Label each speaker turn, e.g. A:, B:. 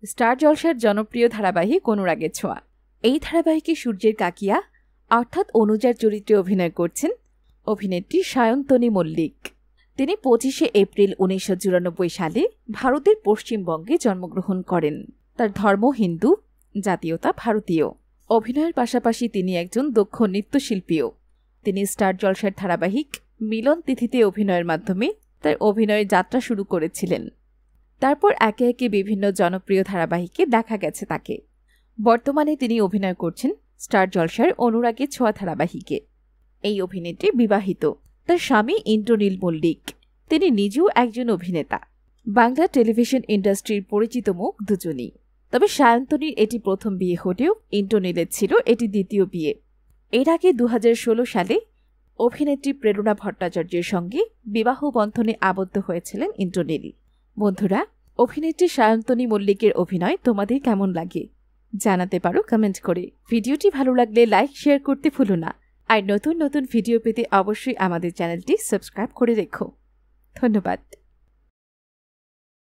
A: Star জলসার জনপ্রিয় ধারাবাহিক অনুরাগের ছোঁয়া। এই ধারাবাহিকে সূর্যের কাকিয়া অর্থাৎ অনুজার চরিত্রে অভিনয় করছেন অভিনেত্রী সায়ন্তনী মল্লিক। তিনি 25শে এপ্রিল 1994 সালে ভারতের পশ্চিমবঙ্গে জন্মগ্রহণ করেন। তার ধর্ম হিন্দু, জাতীয়তা ভারতীয়। অভিনয়ের পাশাপাশি তিনি একজন দক্ষ নৃত্যশিল্পীও। তিনি স্টার জলসার ধারাবাহিক মিলন তিথিতে অভিনয়ের মাধ্যমে তার অভিনয়ের যাত্রা শুরু করেছিলেন। তারপর একে একে বিভিন্ন জনপ্রিয় ধারাবাহিকে দেখা গেছে তাকে। বর্তমানে তিনি অভিনয় করছেন স্টার জলসার অনুরাগের ছোঁয়া ধারাবাহিকে। এই অভিনেত্রী বিবাহিত। তার স্বামী ইন্দ্রনীল মল্লিক। তিনি নিজেও একজন অভিনেতা। বাংলা টেলিভিশন ইন্ডাস্ট্রির পরিচিত মুখ দুজনই। তবে সায়ন্তনীর এটি প্রথম বিয়ে হলেও ইন্দ্রনীলের ছিল এটি দ্বিতীয় বিয়ে। এর আগে 2016 সালে অভিনেত্রী প্রেরণা ভট্টাচার্যের সঙ্গে বিবাহ বন্ধনে আবদ্ধ হয়েছিলেন ইন্দ্রনীল। বন্ধুরা, অভিনেত্রী সায়ন্তনী মল্লিকের অভিনয় তোমাদের কেমন লাগে জানাতে পারো কমেন্ট করে। ভিডিওটি ভালো লাগলে লাইক শেয়ার করতে ভুলো না। আর নতুন নতুন ভিডিও পেতে অবশ্যই আমাদের চ্যানেলটি সাবস্ক্রাইব করে রেখো। ধন্যবাদ।